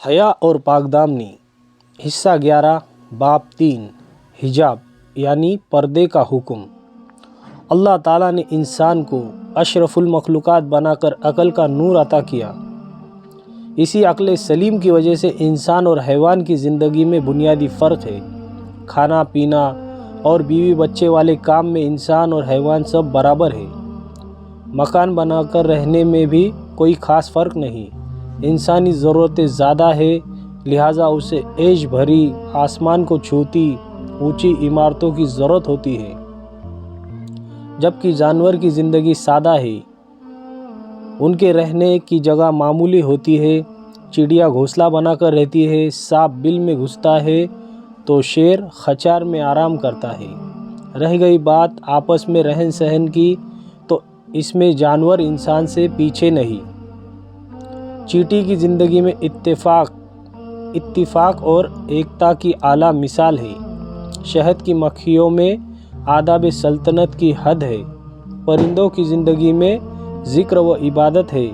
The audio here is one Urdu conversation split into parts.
حیا اور پاکدامنی حصہ 11 باب 3 حجاب یعنی پردے کا حکم۔ اللہ تعالیٰ نے انسان کو اشرف المخلوقات بنا کر عقل کا نور عطا کیا۔ اسی عقل سلیم کی وجہ سے انسان اور حیوان کی زندگی میں بنیادی فرق ہے۔ کھانا پینا اور بیوی بچے والے کام میں انسان اور حیوان سب برابر ہے۔ مکان بنا کر رہنے میں بھی کوئی خاص فرق نہیں۔ انسانی ضرورتیں زیادہ ہے، لہٰذا اسے عیش بھری آسمان کو چھوتی اونچی عمارتوں کی ضرورت ہوتی ہے، جبکہ جانور کی زندگی سادہ ہے، ان کے رہنے کی جگہ معمولی ہوتی ہے۔ چڑیا گھونسلہ بنا کر رہتی ہے، سانپ بل میں گھستا ہے تو شیر خچار میں آرام کرتا ہے۔ رہ گئی بات آپس میں رہن سہن کی، تو اس میں جانور انسان سے پیچھے نہیں۔ چیٹی کی زندگی میں اتفاق اور ایکتا کی اعلیٰ مثال ہے۔ شہد کی مکھیوں میں آداب سلطنت کی حد ہے۔ پرندوں کی زندگی میں ذکر و عبادت ہے۔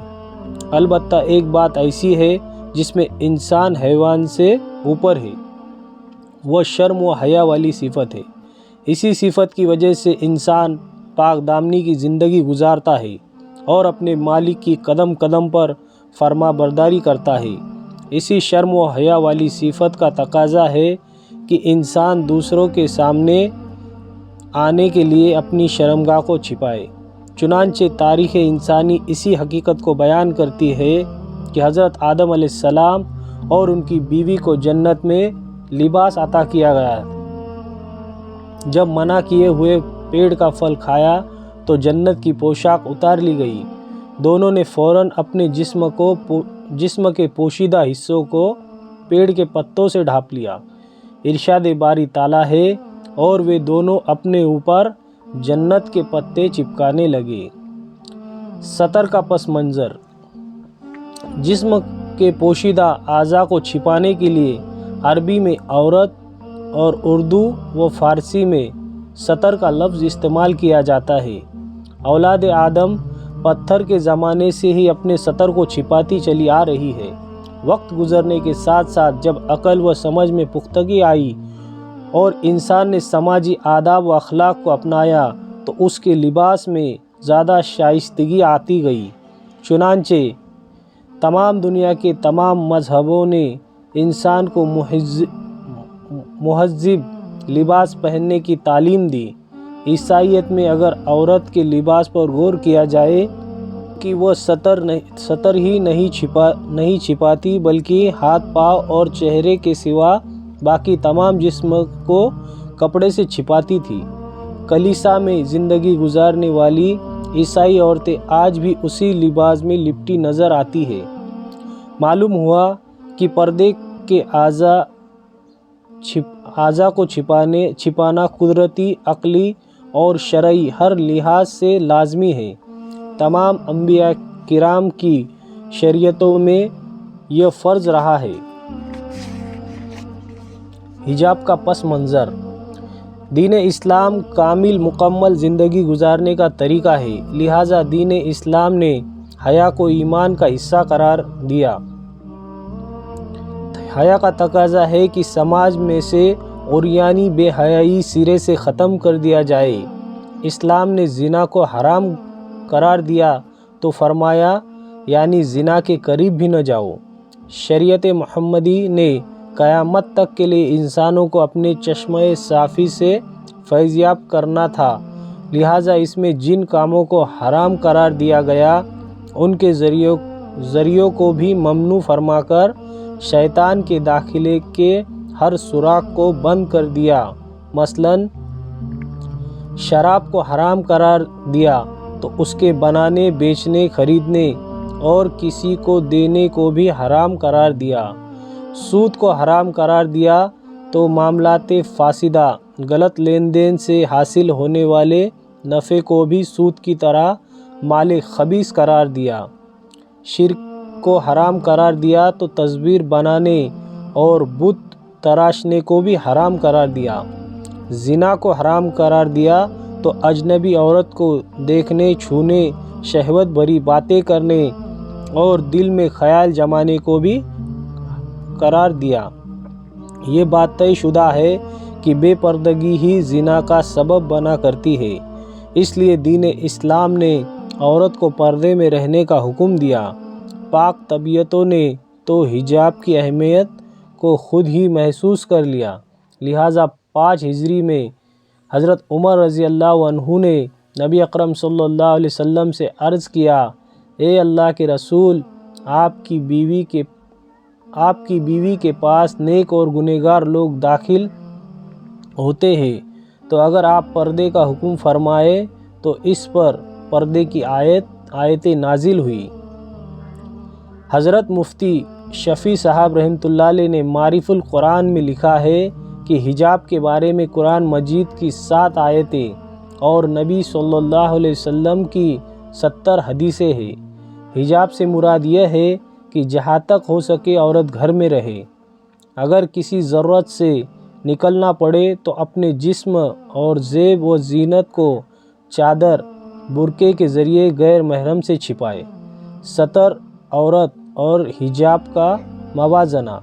البتہ ایک بات ایسی ہے جس میں انسان حیوان سے اوپر ہے، وہ شرم و حیا والی صفت ہے۔ اسی صفت کی وجہ سے انسان پاک دامنی کی زندگی گزارتا ہے اور اپنے مالک کی قدم قدم پر فرما برداری کرتا ہے۔ اسی شرم و حیا والی صفت کا تقاضا ہے کہ انسان دوسروں کے سامنے آنے کے لیے اپنی شرمگاہ کو چھپائے۔ چنانچہ تاریخ انسانی اسی حقیقت کو بیان کرتی ہے کہ حضرت آدم علیہ السلام اور ان کی بیوی کو جنت میں لباس عطا کیا گیا۔ جب منع کیے ہوئے پیڑ کا پھل کھایا تو جنت کی پوشاک اتار لی گئی۔ دونوں نے فوراً اپنے جسم کے پوشیدہ حصوں کو پیڑ کے پتوں سے ڈھانپ لیا۔ ارشاد باری تعالیٰ ہے، اور وہ دونوں اپنے اوپر جنت کے پتے چپکانے لگے۔ ستر کا پس منظر۔ جسم کے پوشیدہ اعضاء کو چھپانے کے لیے عربی میں عورت اور اردو و فارسی میں ستر کا لفظ استعمال کیا جاتا ہے۔ اولاد آدم پتھر کے زمانے سے ہی اپنے ستر کو چھپاتی چلی آ رہی ہے۔ وقت گزرنے کے ساتھ ساتھ جب عقل و سمجھ میں پختگی آئی اور انسان نے سماجی آداب و اخلاق کو اپنایا تو اس کے لباس میں زیادہ شائستگی آتی گئی۔ چنانچہ تمام دنیا کے تمام مذہبوں نے انسان کو مہذب لباس پہننے کی تعلیم دی۔ عیسائیت میں اگر عورت کے لباس پر غور کیا جائے کہ وہ ستر ہی نہیں چھپاتی بلکہ ہاتھ پاؤں اور چہرے کے سوا باقی تمام جسم کو کپڑے سے چھپاتی تھی۔ کلیسا میں زندگی گزارنے والی عیسائی عورتیں آج بھی اسی لباس میں لپٹی نظر آتی ہیں۔ معلوم ہوا کہ پردے کے اعضاء کو چھپانا قدرتی، عقلی اور شرعی ہر لحاظ سے لازمی ہے۔ تمام انبیاء کرام کی شریعتوں میں یہ فرض رہا ہے۔ حجاب کا پس منظر۔ دین اسلام کامل مکمل زندگی گزارنے کا طریقہ ہے، لہٰذا دین اسلام نے حیا کو ایمان کا حصہ قرار دیا۔ حیا کا تقاضا ہے کہ سماج میں سے عریانی بے حیائی سرے سے ختم کر دیا جائے۔ اسلام نے زنا کو حرام قرار دیا تو فرمایا، یعنی زنا کے قریب بھی نہ جاؤ۔ شریعت محمدی نے قیامت تک کے لیے انسانوں کو اپنے چشمہ صافی سے فیضیاب کرنا تھا، لہٰذا اس میں جن کاموں کو حرام قرار دیا گیا ان کے ذریعوں کو بھی ممنوع فرما کر شیطان کے داخلے کے ہر سوراخ کو بند کر دیا۔ مثلاً شراب کو حرام قرار دیا تو اس کے بنانے، بیچنے، خریدنے اور کسی کو دینے کو بھی حرام قرار دیا۔ سود کو حرام قرار دیا تو معاملات فاسدہ، غلط لین دین سے حاصل ہونے والے نفع کو بھی سود کی طرح مال خبیث قرار دیا۔ شرک کو حرام قرار دیا تو تصویر بنانے اور بت تراشنے کو بھی حرام قرار دیا۔ زنا کو حرام قرار دیا تو اجنبی عورت کو دیکھنے، چھونے، شہوت بھری باتیں کرنے اور دل میں خیال جمانے کو بھی قرار دیا۔ یہ بات طے شدہ ہے کہ بے پردگی ہی زنا کا سبب بنا کرتی ہے، اس لیے دین اسلام نے عورت کو پردے میں رہنے کا حکم دیا۔ پاک طبیعتوں نے تو حجاب کی اہمیت کو خود ہی محسوس کر لیا، لہٰذا 5 ہجری میں حضرت عمر رضی اللہ عنہ نے نبی اکرم صلی اللہ علیہ وسلم سے عرض کیا، اے اللہ کے رسول، آپ کی بیوی کے پاس نیک اور گنہگار لوگ داخل ہوتے ہیں، تو اگر آپ پردے کا حکم فرمائے تو اس پر پردے کی آیتیں نازل ہوئی۔ حضرت مفتی شفیع صاحب رحمۃ اللہ علیہ نے معارف القرآن میں لکھا ہے کہ حجاب کے بارے میں قرآن مجید کی 7 آیتیں اور نبی صلی اللہ علیہ وسلم کی 70 حدیثیں ہیں۔ حجاب سے مراد یہ ہے کہ جہاں تک ہو سکے عورت گھر میں رہے، اگر کسی ضرورت سے نکلنا پڑے تو اپنے جسم اور زیب و زینت کو چادر برقعے کے ذریعے غیر محرم سے چھپائے۔ ستر عورت اور حجاب کا موازنہ۔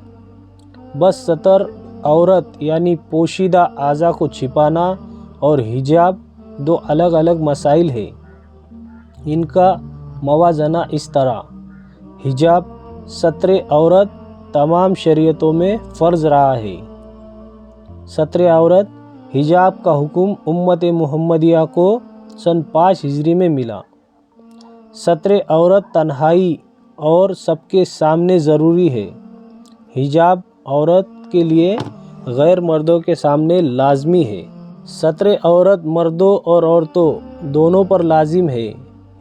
بس ستر عورت یعنی پوشیدہ اعضاء کو چھپانا اور حجاب 2 الگ الگ مسائل ہیں۔ ان کا موازنہ اس طرح: حجاب ستر عورت تمام شریعتوں میں فرض رہا ہے۔ ستر عورت حجاب کا حکم امت محمدیہ کو سن 5 ہجری میں ملا۔ ستر عورت تنہائی اور سب کے سامنے ضروری ہے۔ حجاب عورت کے لیے غیر مردوں کے سامنے لازمی ہے۔ ستر عورت مردوں اور عورتوں دونوں پر لازم ہے۔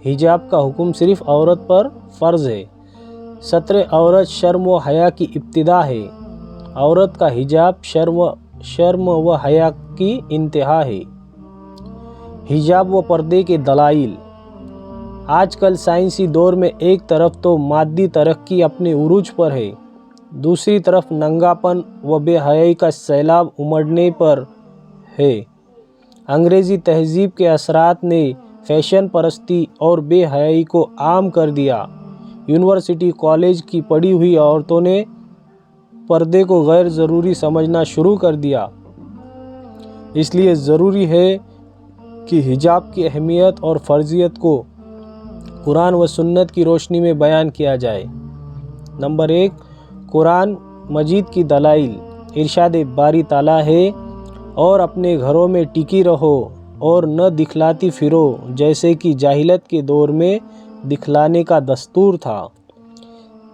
حجاب کا حکم صرف عورت پر فرض ہے۔ ستر عورت شرم و حیا کی ابتدا ہے۔ عورت کا حجاب شرم و حیا کی انتہا ہے۔ حجاب و پردے کے دلائل۔ آج کل سائنسی دور میں ایک طرف تو مادی ترقی اپنے عروج پر ہے، دوسری طرف ننگاپن و بے حیائی کا سیلاب امڑنے پر ہے۔ انگریزی تہذیب کے اثرات نے فیشن پرستی اور بے حیائی کو عام کر دیا۔ یونیورسٹی کالج کی پڑھی ہوئی عورتوں نے پردے کو غیر ضروری سمجھنا شروع کر دیا۔ اس لیے ضروری ہے کہ حجاب کی اہمیت اور فرضیت کو قرآن و سنت کی روشنی میں بیان کیا جائے۔ نمبر 1، قرآن مجید کی دلائل۔ ارشاد باری تعالیٰ ہے، اور اپنے گھروں میں ٹکی رہو اور نہ دکھلاتی پھرو جیسے کہ جاہلیت کے دور میں دکھلانے کا دستور تھا۔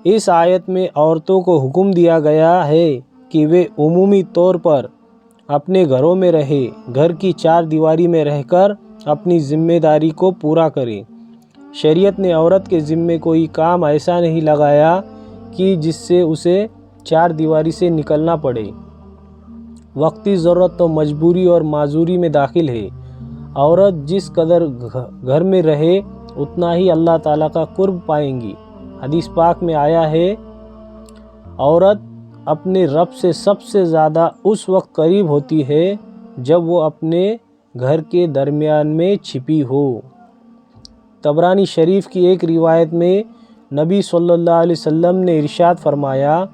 اس آیت میں عورتوں کو حکم دیا گیا ہے کہ وہ عمومی طور پر اپنے گھروں میں رہے، گھر کی 4 دیواری میں رہ کر اپنی ذمہ داری کو پورا کریں۔ شریعت نے عورت کے ذمے کوئی کام ایسا نہیں لگایا کہ جس سے اسے 4 دیواری سے نکلنا پڑے۔ وقتی ضرورت تو مجبوری اور معذوری میں داخل ہے۔ عورت جس قدر گھر میں رہے اتنا ہی اللہ تعالیٰ کا قرب پائیں گی۔ حدیث پاک میں آیا ہے، عورت اپنے رب سے سب سے زیادہ اس وقت قریب ہوتی ہے جب وہ اپنے گھر کے درمیان میں چھپی ہو۔ طبرانی شریف کی ایک روایت میں نبی صلی اللہ علیہ وسلم نے ارشاد فرمایا،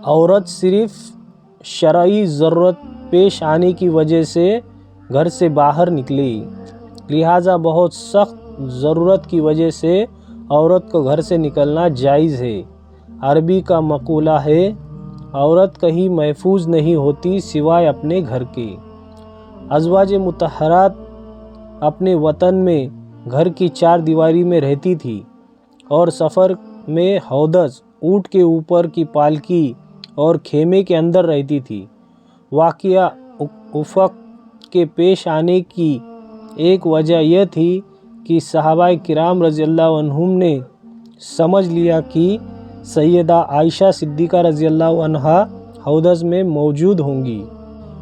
عورت صرف شرعی ضرورت پیش آنے کی وجہ سے گھر سے باہر نکلے، لہٰذا بہت سخت ضرورت کی وجہ سے عورت کو گھر سے نکلنا جائز ہے۔ عربی کا مقولہ ہے، عورت کہیں محفوظ نہیں ہوتی سوائے اپنے گھر کے۔ ازواج مطہرات اپنے وطن میں گھر کی 4 دیواری میں رہتی تھی اور سفر میں ہودج، اونٹ کے اوپر کی پالکی اور خیمے کے اندر رہتی تھی۔ واقعہ افق کے پیش آنے کی ایک وجہ یہ تھی کہ صحابہ کرام رضی اللہ عنہم نے سمجھ لیا کہ سیدہ عائشہ صدیقہ رضی اللہ عنہا ہودج میں موجود ہوں گی،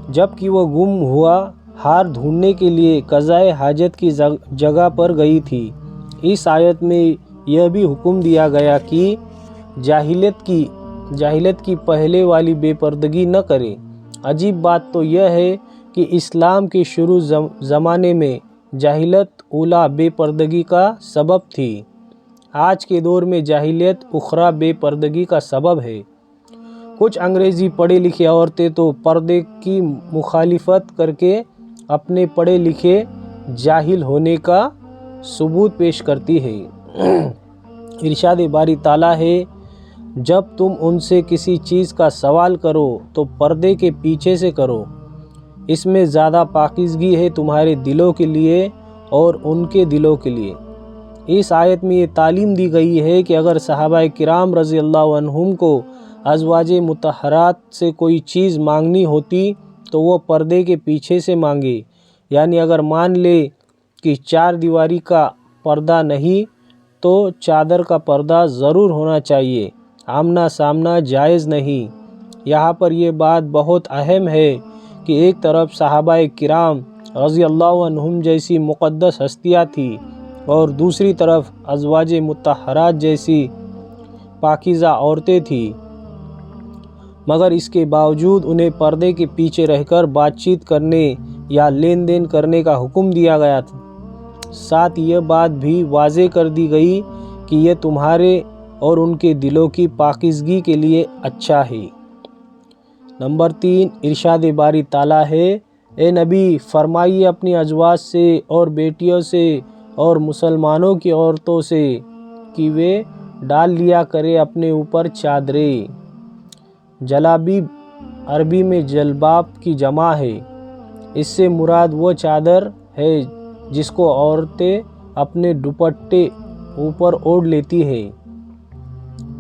جبکہ وہ گم ہوا ہار ڈھونڈنے کے لیے قضائے حاجت کی جگہ پر گئی تھی۔ اس آیت میں یہ بھی حکم دیا گیا کہ جاہلیت کی پہلے والی بے پردگی نہ کرے۔ عجیب بات تو یہ ہے کہ اسلام کے شروع زمانے میں جاہلیت اولا بے پردگی کا سبب تھی۔ آج کے دور میں جاہلیت اخرى بے پردگی کا سبب ہے۔ کچھ انگریزی پڑھے لکھے عورتیں تو پردے کی مخالفت کر کے اپنے پڑھے لکھے جاہل ہونے کا ثبوت پیش کرتی ہے۔ ارشاد باری تعالیٰ ہے، جب تم ان سے کسی چیز کا سوال کرو تو پردے کے پیچھے سے کرو، اس میں زیادہ پاکیزگی ہے تمہارے دلوں کے لیے اور ان کے دلوں کے لیے۔ اس آیت میں یہ تعلیم دی گئی ہے کہ اگر صحابہ کرام رضی اللہ عنہم کو ازواج مطہرات سے کوئی چیز مانگنی ہوتی تو وہ پردے کے پیچھے سے مانگے، یعنی اگر مان لے کہ چار دیواری کا پردہ نہیں تو چادر کا پردہ ضرور ہونا چاہیے، آمنا سامنا جائز نہیں۔ یہاں پر یہ بات بہت اہم ہے کہ ایک طرف صحابہ کرام رضی اللہ عنہم جیسی مقدس ہستیاں تھیں اور دوسری طرف ازواج مطہرات جیسی پاکیزہ عورتیں تھیں، مگر اس کے باوجود انہیں پردے کے پیچھے رہ کر بات چیت کرنے یا لین دین کرنے کا حکم دیا گیا تھا۔ ساتھ یہ بات بھی واضح کر دی گئی کہ یہ تمہارے اور ان کے دلوں کی پاکیزگی کے لیے اچھا ہے۔ نمبر 3، ارشاد باری تعالیٰ ہے، اے نبی فرمائیے اپنی ازواج سے اور بیٹیوں سے اور مسلمانوں کی عورتوں سے کہ وہ ڈال لیا کرے اپنے اوپر چادریں۔ جلابیب عربی میں جلباب کی جمع ہے۔ اس سے مراد وہ چادر ہے جس کو عورتیں اپنے دوپٹے اوپر اوڑھ لیتی ہیں۔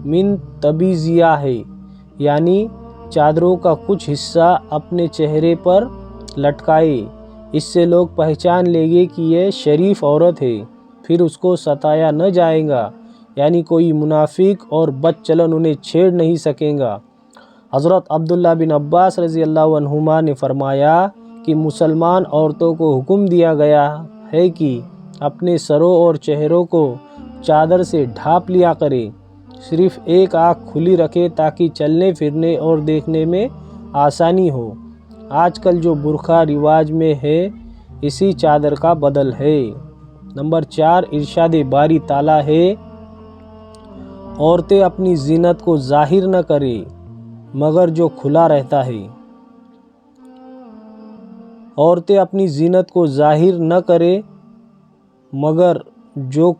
من تبیزیہ ہے، یعنی چادروں کا کچھ حصہ اپنے چہرے پر لٹکائے، اس سے لوگ پہچان لیں گے کہ یہ شریف عورت ہے، پھر اس کو ستایا نہ جائے گا، یعنی کوئی منافق اور بد چلن انہیں چھیڑ نہیں سکے گا۔ حضرت عبداللہ بن عباس رضی اللہ عنہما نے فرمایا کہ مسلمان عورتوں کو حکم دیا گیا ہے کہ اپنے سروں اور چہروں کو چادر سے ڈھانپ لیا کرے، صرف ایک آنکھ کھلی رکھے تاکہ چلنے پھرنے اور دیکھنے میں آسانی ہو۔ آج کل جو برقع رواج میں ہے اسی چادر کا بدل ہے۔ نمبر 4، ارشاد باری تعالیٰ ہے، عورتیں اپنی زینت کو ظاہر نہ کریں مگر جو کھلا رہتا ہے۔ عورتیں اپنی زینت کو ظاہر نہ کریں مگر جو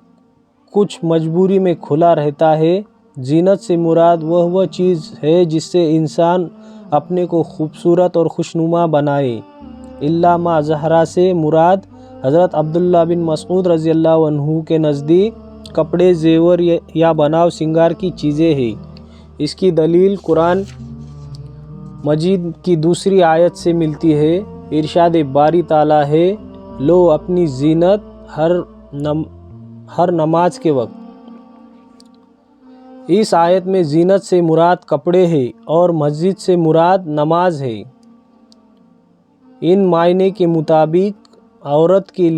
کچھ مجبوری میں کھلا رہتا ہے۔ زینت سے مراد وہ چیز ہے جس سے انسان اپنے کو خوبصورت اور خوشنما بنائے۔ الا ما ظہرا سے مراد حضرت عبداللہ بن مسعود رضی اللہ عنہ کے نزدیک کپڑے، زیور یا بناؤ سنگار کی چیزیں ہیں۔ اس کی دلیل قرآن مجید کی دوسری آیت سے ملتی ہے۔ ارشاد باری تعالیٰ ہے، لو اپنی زینت ہر نماز کے وقت۔ اس آیت میں زینت سے مراد کپڑے ہے اور مسجد سے مراد نماز ہے۔ ان معنی کے مطابق عورت کے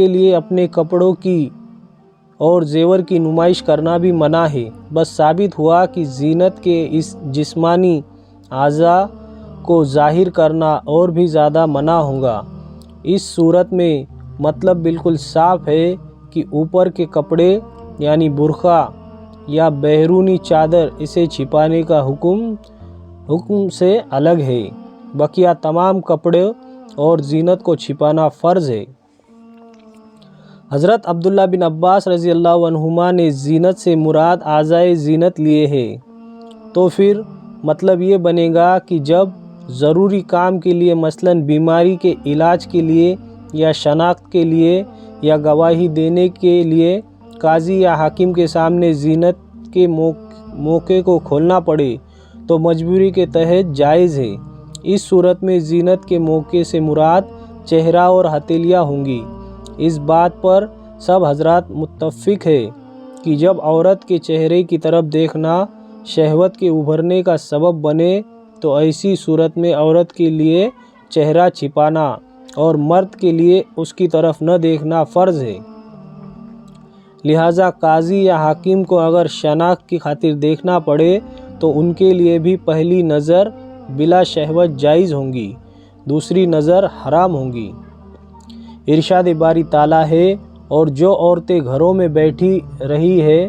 لیے اپنے کپڑوں کی اور زیور کی نمائش کرنا بھی منع ہے۔ بس ثابت ہوا کہ زینت کے اس جسمانی اعضاء کو ظاہر کرنا اور بھی زیادہ منع ہوگا۔ اس صورت میں مطلب بالکل صاف ہے کہ اوپر کے کپڑے یعنی برقع یا بیرونی چادر اسے چھپانے کا حکم سے الگ ہے، بقیہ تمام کپڑے اور زینت کو چھپانا فرض ہے۔ حضرت عبداللہ بن عباس رضی اللہ عنہما نے زینت سے مراد اعضائے زینت لیے ہیں، تو پھر مطلب یہ بنے گا کہ جب ضروری کام کے لیے مثلاً بیماری کے علاج کے لیے یا شناخت کے لیے یا گواہی دینے کے لیے قاضی یا حاکم کے سامنے زینت کے موقع کو کھولنا پڑے تو مجبوری کے تحت جائز ہے۔ اس صورت میں زینت کے موقع سے مراد چہرہ اور ہتھیلیاں ہوں گی۔ اس بات پر سب حضرات متفق ہے کہ جب عورت کے چہرے کی طرف دیکھنا شہوت کے ابھرنے کا سبب بنے تو ایسی صورت میں عورت کے لیے چہرہ چھپانا اور مرد کے لیے اس کی طرف نہ دیکھنا فرض ہے۔ لہٰذا قاضی یا حاکم کو اگر شناخت کی خاطر دیکھنا پڑے تو ان کے لیے بھی پہلی نظر بلا شہوت جائز ہوں گی، دوسری نظر حرام ہوں گی۔ ارشاد باری تعالیٰ ہے، اور جو عورتیں گھروں میں بیٹھی رہی ہے